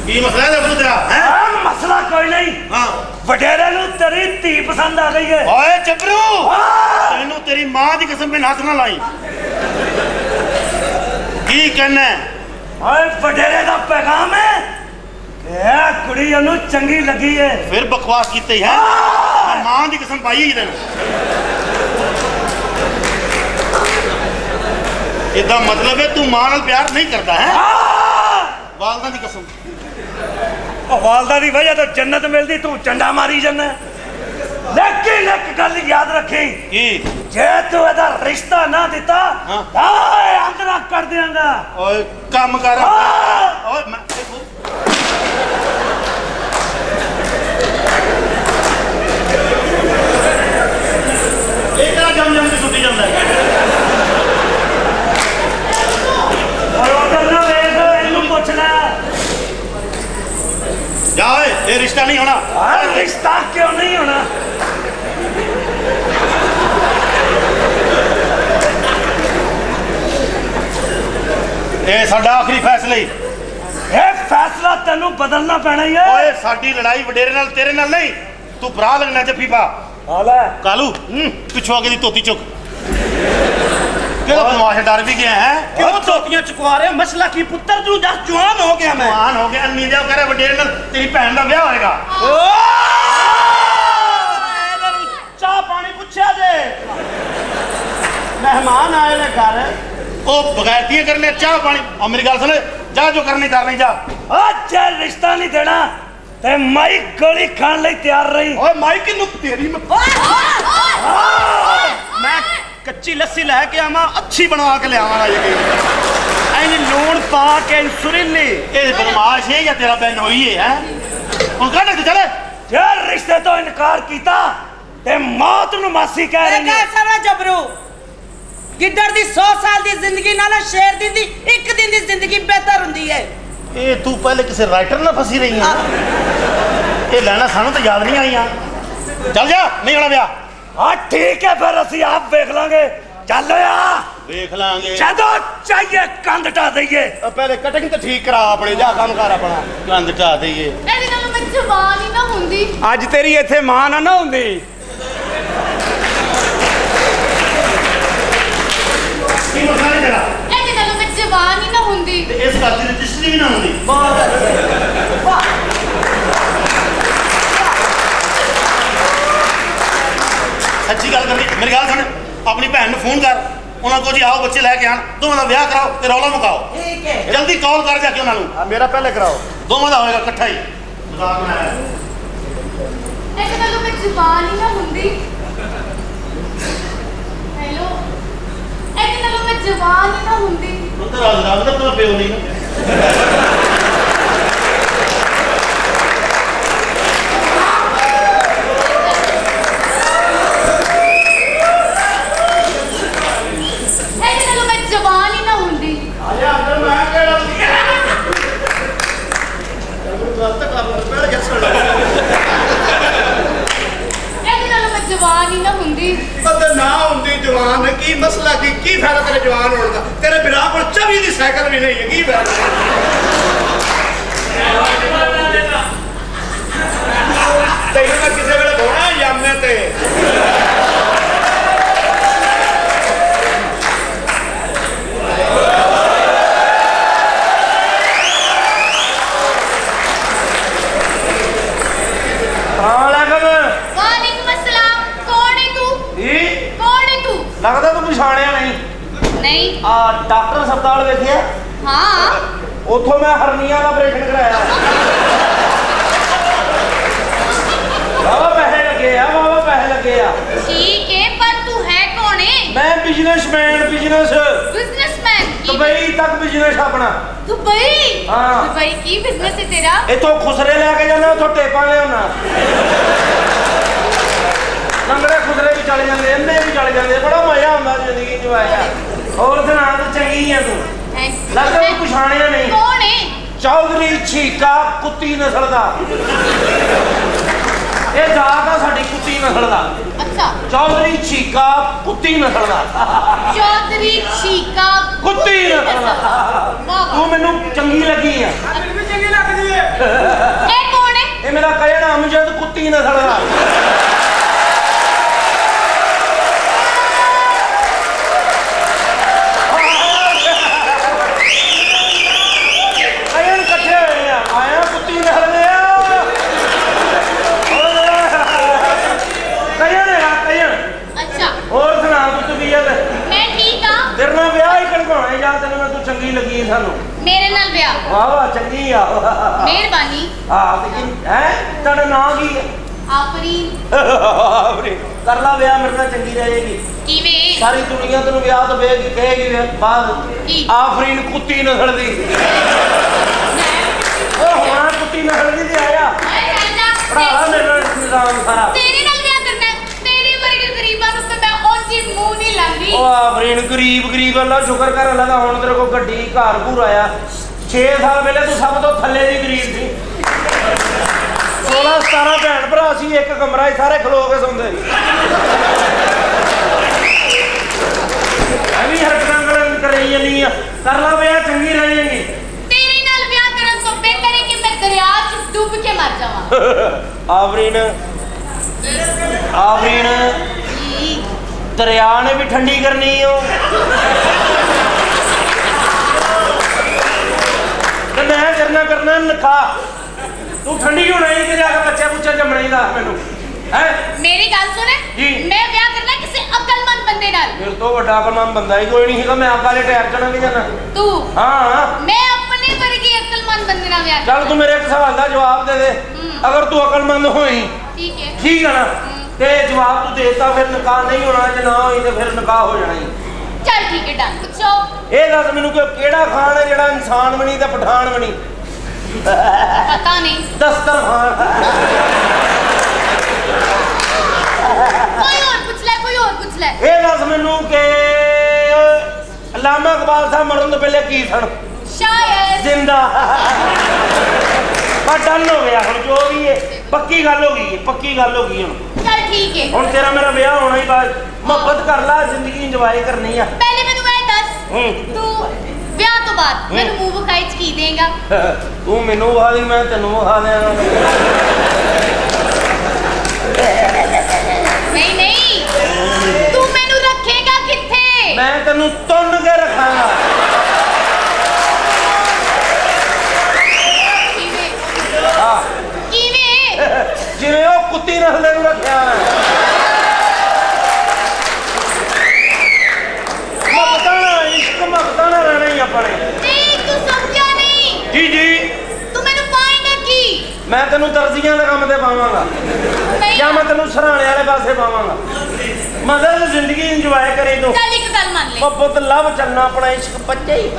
ਕੀ ਮਸਲਾ ਹੈ ਜਬਰੂ ਤੇਰਾ ਹੈ? ਮਸਲਾ ਕੋਈ ਨਹੀਂ। ਹਾਂ ਵਡੇਰੇ ਨੂੰ ਤੇਰੀ ਧੀ ਪਸੰਦ ਆ ਗਈ ਹੈ। ਓਏ ਜਬਰੂ ਤੈਨੂੰ ਤੇਰੀ ਮਾਂ ਦੀ ਕਸਮ ਬਿਨ ਹੱਥ ਨਾ ਲਾਈ। ਕੀ ਕਹਿਣਾ? ਓਏ ਵਡੇਰੇ ਦਾ ਪੈਗਾਮ ਹੈ ਇਹ ਕੁੜੀ ਉਹਨੂੰ ਚੰਗੀ ਲੱਗੀ ਹੈ। ਫਿਰ ਬਕਵਾਸ ਕੀਤੀ ਹੈ? ਮਾਂ ਦੀ ਕਸਮ ਪਾਈ ਹੈ ਤੈਨੂੰ। ਇਹਦਾ ਮਤਲਬ ਹੈ ਤੂੰ ਮਾਂ ਨਾਲ ਪਿਆਰ ਨਹੀਂ ਕਰਦਾ ਹੈ? ਵਾਲਦਾ ਦੀ ਕਸਮ। ਵਾਲਦਾ ਦੀ ਵਜ੍ਹਾ ਤੋਂ ਜੰਨਤ ਮਿਲਦੀ, ਤੂੰ ਚੰਡਾ ਮਾਰੀ ਜਾਂਦਾ। ਲੇਕਿਨ ਇੱਕ ਗੱਲ ਯਾਦ ਰੱਖੀ, ਕੀ? ਜੇ ਤੂੰ ਇਹਦਾ ਰਿਸ਼ਤਾ ਨਾ ਦਿੱਤਾ ਤਾਂ ਅੰਦਰਾਂ ਕਰ ਦਿਆਂਗਾ। ਓਏ ਕੰਮ ਕਰ। ਓਏ ਮੈਂ ਇਹ ਕਿਹੜਾ ਜਮ ਕੇ ਸੁੱਟੀ ਜਾਂਦਾ ਹੈ? ਓਏ ਉਧਰ ਨਾ ਵੇਖ, ਇਹਨੂੰ ਪੁੱਛ ਲੈ। ਜਾ ਓਏ, ਇਹ ਰਿਸ਼ਤਾ ਨਹੀਂ ਹੋਣਾ। ਰਿਸ਼ਤਾ ਕਿਉਂ ਨਹੀਂ ਹੋਣਾ? ਇਹ ਸਾਡਾ ਆਖਰੀ ਫੈਸਲਾ ਹੀ। ਇਹ ਫੈਸਲਾ ਤੈਨੂੰ ਬਦਲਣਾ ਪੈਣਾ ਹੀ ਹੈ। ਓਏ ਸਾਡੀ ਲੜਾਈ ਵਡੇਰੇ ਨਾਲ ਤੇਰੇ ਨਾਲ ਨਹੀਂ। ਤੂੰ ਭਰਾ ਲੱਗਣਾ ਜੱਫੀ ਪਾ। ਹਾਲੇ ਕਾਲੂ ਪਿੱਛੋਂ ਆ ਕੇ ਦੀ ਧੋਤੀ ਚੁੱਕ। ਕਿਹੜਾ ਬਦਮਾਸ਼ ਡਰ ਵੀ ਗਿਆ ਹੈ? ਕਿਉਂ ਧੋਤੀਆਂ ਚੁਕਵਾ ਰਹੇ? ਮਸਲਾ ਕੀ ਪੁੱਤਰ? ਤੂੰ ਜਦ ਜਵਾਨ ਹੋ ਗਿਆ। ਮੈਂ ਜਵਾਨ ਹੋ ਗਿਆ। ਅੰਨੀ ਦਿਆ ਕਰੇ ਵਡੇਰੇ ਨਾਲ ਤੇਰੀ ਭੈਣ ਦਾ ਵਿਆਹ ਹੋਏਗਾ। ਚਾਹ ਪਾਣੀ ਪੁੱਛਿਆ ਜੇ? ਮਹਿਮਾਨ ਆਏ ਨੇ ਘਰ। ਉਹ ਬਗੈਰਤੀਆਂ ਕਰਨੇ ਚਾਹ ਪਾਣੀ। ਆ ਮੇਰੀ ਗੱਲ ਸੁਣ, ਜਾ ਜੋ ਕਰਨੀ ਕਰਨੀ ਜਾ। ਅੱਜ ਰਿਸ਼ਤਾ ਨਹੀਂ ਦੇਣਾ ਤੇ ਮਾਈ ਗੋਲੀ ਖਾਣ ਲਈ ਤਿਆਰ ਰਹੀ। ਓਏ ਮਾਈ ਕਿਨੂੰ ਤੇਰੀ ਮੈਂ ਕੱਚੀ ਲੱਸੀ ਲੈ ਕੇ ਆਵਾਂ, ਅੱਛੀ ਬਣਵਾ ਕੇ ਲਿਆਵਾਂ। ਐਨੀ ਲੂਣ ਪਾ ਕੇ ਸੁਰੀਲੀ। ਇਹ ਬਦਮਾਸ਼ ਹੈ ਜਾਂ ਤੇਰਾ ਬੈਨ ਹੋਈ ਹੈ? ਹੁਣ ਕੱਢ ਕੇ ਚਲੇ। ਜੇ ਰਿਸ਼ਤੇ ਤੋਂ ਇਨਕਾਰ ਕੀਤਾ ਤੇ ਮੌਤ ਨੂੰ ਮਾਸੀ ਕਹਿ ਰਹੀ ਹੈ। ਸਾਰਾ ਜਬਰੂ ਗਿੱਦੜ ਦੀ 100 ਸਾਲ ਦੀ ਜ਼ਿੰਦਗੀ ਨਾਲ ਸ਼ੇਰ ਦੀ ਇੱਕ ਦਿਨ ਦੀ ਜ਼ਿੰਦਗੀ ਬਿਹਤਰ ਹੁੰਦੀ ਹੈ। ਇਹ ਤੂੰ ਪਹਿਲੇ ਕਿਸੇ ਰਾਈਟਰ ਨਾਲ ਫਸੀ ਰਹੀ ਹੈ। ਇਹ ਲੈਣਾ ਸਾਨੂੰ ਤਾਂ ਯਾਦ ਨਹੀਂ ਆਈਆਂ। ਚੱਲ ਜਾ, ਨਹੀਂ ਹੋਣਾ ਵਿਆਹ। ਹਾਂ ਠੀਕ ਹੈ, ਫਿਰ ਅਸੀਂ ਆਪ ਵੇਖ ਲਾਂਗੇ। ਚੱਲ ਆ, ਵੇਖ ਲਾਂਗੇ। ਜਦੋਂ ਚਾਹੀਏ ਕੰਧ ਢਾ ਦਈਏ। ਪਹਿਲੇ ਕਟਿੰਗ ਤਾਂ ਠੀਕ ਕਰਾ ਆਪਣੇ, ਜਾ ਕੰਮ ਕਰ ਆਪਣਾ। ਕੰਧ ਢਾ ਦਈਏ। ਇਹਦੇ ਨਾਲ ਮੈਂ ਜਵਾਨ ਹੀ ਨਾ ਹੁੰਦੀ। ਅੱਜ ਤੇਰੀ ਇੱਥੇ ਮਾਂ ਨਾ ਹੁੰਦੀ। ਕੀ ਮਸਲਾ ਹੈ ਤੇਰਾ? ਇਹਦੇ ਨਾਲ ਮੈਂ ਜਵਾਨ ਹੀ ਨਾ ਹੁੰਦੀ। ਤੇ ਇਸ ਘਰ ਦੀ ਰਜਿਸਟਰੀ ਵੀ ਨਾ ਹੁੰਦੀ। ਸੱਚੀ ਗੱਲ ਕਰਨੀ। ਮੇਰੀ ਗੱਲ ਸੁਣ, ਆਪਣੀ ਭੈਣ ਨੂੰ ਫੋਨ ਕਰ। ਉਹਨਾਂ ਕੋਲ ਜੀ ਆਓ ਬੱਚੇ ਲੈ ਕੇ ਆਣ, ਦੋਵਾਂ ਦਾ ਵਿਆਹ ਕਰਾਓ ਤੇ ਰੌਲਾ ਮੁਕਾਓ। ਠੀਕ ਹੈ। ਜਲਦੀ ਕਾਲ ਕਰ ਜਾ ਕੇ ਉਹਨਾਂ ਨੂੰ। ਮੇਰਾ ਪਹਿਲੇ ਕਰਾਓ, ਦੋਵਾਂ ਦਾ ਹੋਏਗਾ ਇਕੱਠਾ ਹੀ। ਮਜ਼ਾਕ ਬਣਾਇਆ। ਇਹਦੇ ਨਾਲ ਮੈਂ ਜਵਾਨ ਹੀ ਨਾ ਹੁੰਦੀ। ਹੈਲੋ, ਇਹਦੇ ਨਾਲ ਮੈਂ ਜਵਾਨ ਹੀ ਨਾ ਹੁੰਦੀ। ਉੱਧਰ ਆ ਜਰਾ, ਉੱਧਰ ਤਾਂ ਪਿਓ ਨਹੀਂ ਨਾ। ਇਹਦੇ ਨਾਲ ਮੈਂ ਜਵਾਨ ਹੀ ਨਾ ਹੁੰਦੀ। ਆਇਆ ਅੰਦਰ ਮੈਂ ਕਿਹੜਾ ਗਲਤ ਕੰਮ ਪਹਿਲੇ ਕਿਸ ਵੇਲੇ ਇਹਦੇ ਨਾਲ ਮੈਂ ਜਵਾਨ ਹੀ ਨਾ ਹੁੰਦੀ। ਤੇ ਨਾ ਹੁੰਦੀ ਜਵਾਨ। ਕੀ ਮਸਲਾ? ਕੀ ਫਾਇਦਾ ਤੇਰੇ ਜਵਾਨ ਹੋਣ ਦਾ? ਤੇਰੇ ਬਿਨਾਂ ਕੋਲ 24 ਦੀ ਸਾਈਕਲ ਵੀ ਨਹੀਂ ਹੈ। ਕੀ ਫਾਇਦਾ? ਤੈਨੂੰ ਮੈਂ ਕਿਸੇ ਵੇਲੇ ਘੋੜਾ ਜਾਮਨੇ ਤੇ ਵਾਲੇकुम अस्सलाम। कौन है तू? कौन है तू? ਲੱਗਦਾ ਤੂੰ ਪਛਾਣਿਆ ਨਹੀਂ। नहीं। ਆ ਡਾਕਟਰ ਹਸਪਤਾਲ ਵੇਖਿਆ? हाँ। ਉੱਥੋਂ ਮੈਂ ਹਰਨੀਆਂ ਦਾ ਆਪਰੇਸ਼ਨ ਕਰਾਇਆ। ਵਾਵਾ ਪੈਸੇ ਲੱਗੇ ਆ, ਵਾਵਾ ਪੈਸੇ ਲੱਗੇ ਆ। ठीक है, पर तू है कौन है? ਮੈਂ ਬਿਜ਼ਨਸਮੈਨ, ਬਿਜ਼ਨਸ बिजनेसमैन। ਦੁਬਈ ਤੱਕ ਬਿਜ਼ਨਸ ਆਪਣਾ। दुबई। हाँ। दुबई की बिजनेस है तेरा? ਇੱਥੋਂ ਖੁਸਰੇ ਲੈ ਕੇ ਜਾਂਦਾ, ਉੱਥੋਂ ਟੇਪਾਂ ਲਿਆਉਣਾ। ਲੰਗੜੇ ਖੁਸਰੇ ਵੀ ਚਲੇ ਜਾਂਦੇ, ਇੰਨੇ ਵੀ ਚਲੇ ਜਾਂਦੇ। ਬੜਾ ਮਜ਼ਾ ਆਉਂਦਾ ਜ਼ਿੰਦਗੀ ਚ ਆਇਆ। ਹੋਰ ਸੁਣਾ, ਤੂੰ ਚੰਗੀ ਆ ਤੂੰ? ਲੱਗਦਾ ਤੂੰ ਪਛਾਣਿਆ ਨਹੀਂ। कौन है? ਚੌਧਰੀ ਛੀਕਾ ਕੁੱਤੀ ਨਸਲ ਦਾ। ਇਹ ਜਾਤ ਆ ਸਾਡੀ ਕੁੱਤੀ ਨਸਲ ਦਾ। अच्छा। ਚੌਧਰੀ ਛੀਕਾ ਕੁੱਤੀ ਨਸਲ ਦਾ। चौधरी छीका ਕੁੱਤੀ ਨਸਲ ਦਾ। वाह। ਤੂੰ ਮੈਨੂੰ ਚੰਗੀ ਲੱਗੀ ਆ। ਮੈਨੂੰ ਵੀ ਚੰਗੀ ਲੱਗ ਨਸਲ ਦਾ ਕਈਆਂ ਇਕੱਠੇ ਹੋਏ ਆ ਆਇਆ ਕੁੱਤੀ ਨਸਲ ਦੇ ਕਈਆਂ ਅੱਛਾ ਹੋਰ ਸੁਣਾ ਤੂੰ ਕੀ ਹੈ ਮੈਂ ਠੀਕ ਆ ਤੇਰੇ ਨਾਲ ਵਿਆਹ ਹੀ ਕਰਵਾਉਣਾ ਜਾਂ ਤੈਨੂੰ ਮੈਂ ਤੂੰ ਚੰਗੀ ਲੱਗੀ ਸਾਨੂੰ ਮੇਰੇ ਨਾਲ ਵਿਆਹ ਵਾਹ ਵਾਹ ਚੰਗੀ ਆ ਮਿਹਰਬਾਨੀ ਹਾਂ ਲੇਕਿਨ ਹੈ ਤੁਹਾਡਾ ਨਾਂ ਕੀ ਹੈ ਆਫਰੀਨ ਆਫਰੀਨ ਕਰ ਲਾ ਵਿਆਹ ਮੇਰੇ ਨਾਲ ਚੰਗੀ ਰਹੇਗੀ ਕਿਵੇਂ ਸਾਰੀ ਦੁਨੀਆ ਤੈਨੂੰ ਵਿਆਹ ਤੋਂ ਵੇਖ ਕੇ ਕਹੇਗੀ ਬਾਅਦ ਕੀ? ਆਫਰੀਨ ਕੁੱਤੀ ਨਸਲ ਦੀ ਉਹ ਹੁਣ ਕੁੱਤੀ ਨਸਲ ਦੀ ਤੇ ਆਇਆ ਭਰਾ ਮੇਰੇ ਨਾਲ ਨਿਜ਼ਾਮ ਸਾਰਾ ਤੇਰੇ ਨਾਲ ਵਿਆਹ ਕਰਨਾ ਹੈ। ਤੇਰੇ ਵਰਗੇ ਗਰੀਬਾਂ ਨੂੰ ਤੇ ਮੈਂ ਉਂਝ ਮੂੰਹ ਨਹੀਂ ਲਾਂਦੀ ਉਹ ਆਫਰੀਨ ਗਰੀਬ ਅੱਲਾ ਸ਼ੁਕਰ ਕਰ ਅੱਲਾ ਦਾ ਹੁਣ ਤੇਰੇ ਕੋਲ ਗੱਡੀ ਘਰ ਘੂਰ ਆਇਆ 6 ਸਾਲ ਪਹਿਲੇ ਤੂੰ ਸਭ ਤੋਂ ਥੱਲੇ ਦੀ ਗਰੀਬ ਸੀ 16 17 ਭੈਣ ਭਰਾ ਸੀ ਇੱਕ ਕਮਰਾ ਹੀ ਸਾਰੇ ਖਲੋ ਕੇ ਸੌਂਦੇ ਐਵੇਂ ਹਰਕਤਾਂ ਕਰੀ ਜਾਂਦੀ ਆ ਕਰ ਲਾ ਵਿਆਹ ਚੰਗੀ ਰਹੇਗੀ ਤੇਰੇ ਨਾਲ ਵਿਆਹ ਕਰਨ ਤੋਂ ਬਿਹਤਰ ਹੈ ਕਿ ਮੈਂ ਦਰਿਆ 'ਚ ਡੁੱਬ ਕੇ ਮਰ ਜਾਵਾਂ ਆਫਰੀਨ ਕੀ? ਦਰਿਆ ਨੇ ਵੀ ਠੰਡੀ ਕਰਨੀ ਓ ਤੇ ਮੈਂ ਕਰਨਾ ਨਖਾ ਤੂੰ ਠੰਡੀ ਹੋਣਾ ਹੀ ਕਿ ਜਾ ਕੇ ਬੱਚਾ ਜੰਮਣਾ ਹੀ ਦੱਸ ਮੈਨੂੰ ਹੈ ਮੇਰੀ ਗੱਲ ਸੁਣ ਜੀ। ਮੈਂ ਵਿਆਹ ਕਰਨਾ ਕਿਸੇ ਅਕਲਮੰਦ ਬੰਦੇ ਨਾਲ ਮੇਰੇ ਤੋਂ ਵੱਡਾ ਅਕਲਮੰਦ ਬੰਦਾ ਹੀ ਕੋਈ ਨਹੀਂ ਹੈਗਾ ਮੈਂ ਅੱਗ ਵਾਲੇ ਟਾਇਰ ਚੜਾਂਗੇ ਜਾਣਾ ਤੂੰ ਹਾਂ ਮੈਂ ਆਪਣੇ ਵਰਗੀ ਅਕਲਮੰਦ ਬੰਦੇ ਨਾਲ ਵਿਆਹ ਚੱਲ ਤੂੰ ਮੇਰੇ ਇੱਕ ਸਵਾਲ ਦਾ ਜਵਾਬ ਦੇ ਦੇ ਅਗਰ ਤੂੰ ਅਕਲਮੰਦ ਹੋਈ ਠੀਕ ਹੈ ਠੀਕ ਹੈ ਨਾ ਤੇ ਜਵਾਬ ਤੂੰ ਦੇਤਾ ਫਿਰ ਨਿਕਾਹ ਨਹੀਂ ਹੋਣਾ ਜੇ ਨਾ ਹੋਈ ਤੇ ਫਿਰ ਨਿਕਾਹ ਹੋ ਜਾਣਾ ਹੀ ਚੱਲ ਠੀਕ ਹੈ ਡਨ ਪੁੱਛੋ ਇਹ ਦੱਸ ਮੈਨੂੰ ਕਿ ਕਿਹੜਾ ਖਾਨ ਹੈ ਜਿਹੜਾ ਇਨਸਾਨ ਬਣੀ ਤੇ ਪਠਾਨ ਬਣੀ ਪਤਾ ਨਹੀਂ ਦਸਤਰਖਾਨ ਕੋਈ ਹੋਰ ਪੁੱਛ ਲੈ ਇਹ ਦੱਸ ਮੈਨੂੰ ਕਿ ਅਲਾਮਾ ਇਕਬਾਲ ਸਾਹਿਬ ਮਰਨ ਤੋਂ ਪਹਿਲੇ ਕੀ ਸਨ ਸ਼ਾਇਦ ਜ਼ਿੰਦਾ ਪਰ ਡਨ ਹੋ ਗਿਆ ਹੁਣ ਜੋ ਵੀ ਹੈ ਪੱਕੀ ਗੱਲ ਹੋ ਗਈ ਹੁਣ ਚੱਲ ਠੀਕ ਹੈ ਹੁਣ ਤੇਰਾ ਮੇਰਾ ਵਿਆਹ ਹੋਣਾ ਹੀ ਬਾਅਦ ਮੁਹੱਬਤ ਕਰ ਲੈ ਜ਼ਿੰਦਗੀ ਇੰਜੋਏ ਕਰਨੀ ਆ ਪਹਿਲੇ ਮੈਨੂੰ ਇਹ ਦੱਸ ਤੂੰ ਵਿਆਹ ਤੋਂ ਬਾਅਦ ਮੈਨੂੰ ਮੂੰਹ ਵਿਖਾਈ ਚ ਕੀ ਦੇਂਗਾ ਤੂੰ ਮੈਨੂੰ ਵਿਖਾ ਦੀ ਮੈਂ ਤੈਨੂੰ ਵਿਖਾ ਦਿਆਂਗਾ ਨਹੀਂ ਤੂੰ ਮੈਨੂੰ ਰੱਖੇਗਾ ਕਿੱਥੇ ਮੈਂ ਤੈਨੂੰ ਤੁੰਨ ਕੇ ਰੱਖਾਂਗਾ ਕਿਵੇਂ ਜਿਵੇਂ ਉਹ ਕੁੱਤੀ ਨਸਲੇ ਨੂੰ ਰੱਖਿਆ ਮਗਤਾਨਾ ਰਹਿਣਾ ਹੀ ਆਪਣੇ ਨਹੀਂ ਤੂੰ ਸਮਝਿਆ ਨਹੀਂ ਜੀ ਤੂੰ ਮੈਨੂੰ ਪਾਏਗਾ ਕੀ ਮੈਂ ਤੈਨੂੰ ਦਰਜ਼ੀਆਂ ਦੇ ਕੰਮ ਤੇ ਪਾਵਾਂਗਾ ਨਹੀਂ ਜਾਂ ਮੈਂ ਤੈਨੂੰ ਸਰਾਣੇ ਵਾਲੇ ਪਾਸੇ ਪਾਵਾਂਗਾ ਮਦਰ ਜ਼ਿੰਦਗੀ ਇੰਜੋਏ ਕਰੇ ਤੂੰ ਚੱਲ ਇੱਕ ਗੱਲ ਮੰਨ ਲੈ ਮੁਹੱਬਤ ਲਵ ਚੱਲਣਾ ਆਪਣਾ ਇਸ਼ਕ ਬੱਚੇ ਹੀ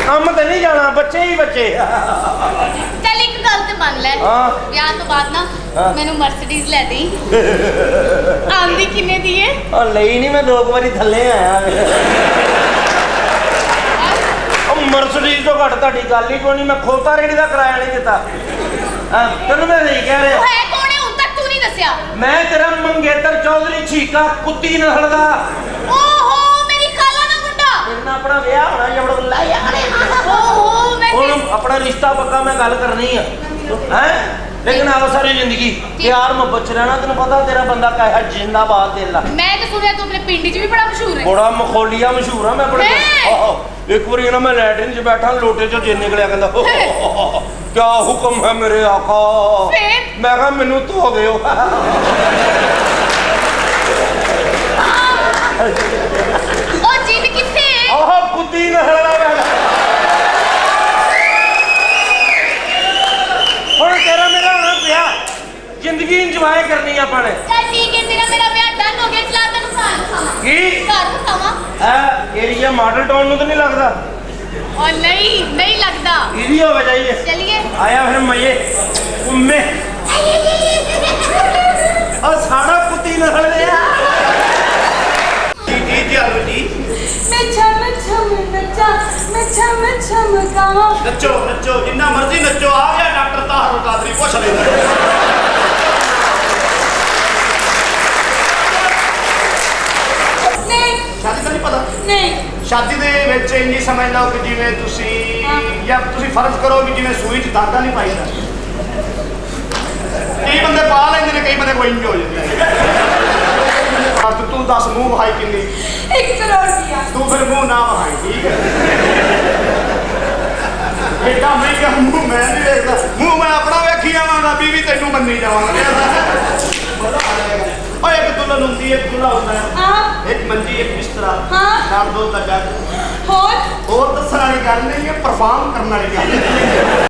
ਕੰਮ ਤੇ ਨਹੀਂ ਜਾਣਾ ਬੱਚੇ ਹੀ ਬੱਚੇ ਚੱਲ ਇੱਕ ਗੱਲ ਤੇ ਮੰਨ ਲੈ ਹਾਂ। ਵਿਆਹ ਤੋਂ ਬਾਅਦ ਨਾ ਹਾਂ। ਮੈਨੂੰ ਮਰਸੀਡੀਜ਼ ਲੈ ਦੇਈ ਆਂਦੀ ਕਿੰਨੇ ਦੀ ਹੈ ਉਹ ਲਈ ਨਹੀਂ ਮੈਂ 2 ਵਾਰੀ ਥੱਲੇ ਆਇਆ ਉਹ ਮਰਸੀਡੀਜ਼ ਤੋਂ ਘੱਟ ਤੁਹਾਡੀ ਗੱਲ ਹੀ ਕੋਈ ਨਹੀਂ ਮੈਂ ਖੋਤਾ ਰੇੜੀ ਦਾ ਕਿਰਾਇਆ ਨਹੀਂ ਦਿੱਤਾ ਹਾਂ ਤੈਨੂੰ ਮੈਂ ਨਹੀਂ ਕਹਿ ਉਹ ਰਿਹਾ ਹੈ ਕੌਣ ਹੈ ਹੁਣ ਤੱਕ ਤੂੰ ਨਹੀਂ ਦੱਸਿਆ ਮੈਂ ਤੇਰਾ ਮੰਗੇਤਰ ਚੌਧਰੀ ਛੀਕਾ ਕੁੱਤੀ ਨਸਲ ਦਾ ਓਹੋ ਮੇਰੀ ਖਾਲਾ ਦਾ ਮੁੰਡਾ ਤੇਰੇ ਨਾਲ ਆਪਣਾ ਵਿਆਹ ਹੋਣਾ ਜਬੜ ਲਾ ਯਾਰ ਓਹੋ ਮੈਂ ਹੁਣ ਆਪਣਾ ਰਿਸ਼ਤਾ ਪੱਕਾ ਮੈਂ ਗੱਲ ਕਰਨੀ ਆ ਹੈ ਲੇਕਿਨ ਆਹ ਸਾਰੀ ਜ਼ਿੰਦਗੀ ਪਿਆਰ ਮੁਹੱਬਤ ਚ ਰਹਿਣਾ ਤੈਨੂੰ ਪਤਾ ਤੇਰਾ ਬੰਦਾ ਕਾਇਆ ਜਿੰਦਾਬਾਦ ਦਿਲ ਆ ਮੈਂ ਤਾਂ ਸੁਣਿਆ ਤੂੰ ਆਪਣੇ ਪਿੰਡ 'ਚ ਵੀ ਬੜਾ ਮਸ਼ਹੂਰ ਹੈ ਬੜਾ ਮਖੌਲੀਆ ਮਸ਼ਹੂਰ ਆ ਮੈਂ ਆਪਣੇ ਹੈਂ? ਆਹੋ ਇੱਕ ਵਾਰੀ ਨਾ ਮੈਂ ਲੈਟਰਿਨ 'ਚ ਬੈਠਾ ਲੋਟੇ 'ਚੋਂ ਜੇ ਨਿਕਲਿਆ ਕਹਿੰਦਾ ਕਿਆ ਹੁਕਮ ਹੈ ਮੇਰੇ ਆਕਾ ਫਿਰ? ਮੈਂ ਕਿਹਾ ਮੈਨੂੰ ਧੋ ਦਿਓ ਉਹ ਜਿੰਨ ਕਿੱਥੇ ਹੈ ਆਹ ਕੁੱਤੀ ਨਸਲ ਦਾ ਮੈਂ ਹੁਣ ਤੇਰਾ ਮੇਰਾ ਹੋਣਾ ਵਿਆਹ ਜ਼ਿੰਦਗੀ ਇੰਜੋਏ ਕਰਨੀ ਆਪਾਂ ਨੇ ਚੱਲ ਠੀਕ ਹੈ ਤੇਰਾ ਮੇਰਾ ਵਿਆਹ ਡਨ ਹੋ ਗਿਆ ਚਲਾ ਤੈਨੂੰ ਘਰ ਦਿਖਾਵਾਂ ਕੀ ਘਰ ਦਿਖਾਵਾਂ ਇਹ ਏਰੀਆ ਮਾਡਲ ਟਾਊਨ ਨੂੰ ਤਾਂ ਨਹੀਂ ਲੱਗਦਾ ਉਹ ਨਹੀਂ ਲੱਗਦਾ ਇਹਦੀ ਹੋਵੇ ਜਾਈਏ ਚਲਿਏ ਆਇਆ ਫਿਰ ਮਜ਼ੇ ਉਮੇ ਉਹ ਸਾਡਾ ਕੁੱਤੀ ਨਸਲ ਦੇ ਆ ਜੀ ਹਲੋ ਜੀ ਮੈਂ ਛਮ ਨੱਚਾ ਮੈਂ ਛਮ ਗਾਵਾਂ ਨੱਚੋ ਜਿੰਨਾ ਮਰਜ਼ੀ ਨੱਚੋ ਆ ਗਿਆ ਡਾਕਟਰ ਤਾਹਰ ਕਾਦਰੀ ਪੁੱਛ ਲੈਂਦਾ ਨਹੀਂ ਸ਼ਾਦੀ ਦਾ ਨਹੀਂ ਪਤਾ ਨਹੀਂ ਸ਼ਾਦੀ ਦੇ ਵਿੱਚ ਇੰਨੀ ਸਮਝ ਲਓ ਕਿ ਜਿਵੇਂ ਤੁਸੀਂ ਜਾਂ ਤੁਸੀਂ ਫਰਜ਼ ਕਰੋ ਵੀ ਜਿਵੇਂ ਸੂਈ 'ਚ ਦਾਗਾ ਨਹੀਂ ਪਾਈਦਾ ਕਈ ਬੰਦੇ ਪਾ ਲੈਂਦੇ ਨੇ, ਕਈ ਬੰਦੇ ਕੋਈ ਇੰਜ ਹੋ ਜਾਂਦੇ ਨੇ। ਤੂੰ ਦੱਸ ਮੂੰਹ ਵਹਾਈ ਕਿੰਨੀ? 1 ਕਰੋੜ ਰੁਪਇਆ। ਤੂੰ ਫਿਰ ਮੂੰਹ ਨਾ ਵਹਾਈ, ਠੀਕ ਹੈ? ਏਡਾ ਮਹਿੰਗਾ ਮੂੰਹ ਮੈਂ ਨਹੀਂ ਵੇਖਦਾ, ਮੂੰਹ ਮੈਂ ਆਪਣਾ ਵੇਖੀ ਜਾਵਾਂਗਾ, ਬੀਵੀ ਤੈਨੂੰ ਮੰਨੀ ਜਾਵਾਂਗਾ। ਓਏ ਇੱਕ ਦੁਲਹਨ ਹੁੰਦੀ ਹੈ, ਇੱਕ ਦੁਲਹਾ ਹੁੰਦਾ ਹੈ, ਹਾਂ ਇੱਕ ਮੰਜੀ, ਇੱਕ ਬਿਸਤਰਾ, ਹਾਂ। ਨਾਲ 2 ਦਾ ਜੱਗ। ਹੋਰ ਹੋਰ ਦੱਸਣ ਵਾਲੀ ਗੱਲ ਨਹੀਂ ਹੈ, ਪਰਫਾਰਮ ਕਰਨ ਵਾਲੀ ਗੱਲ ਹੈ।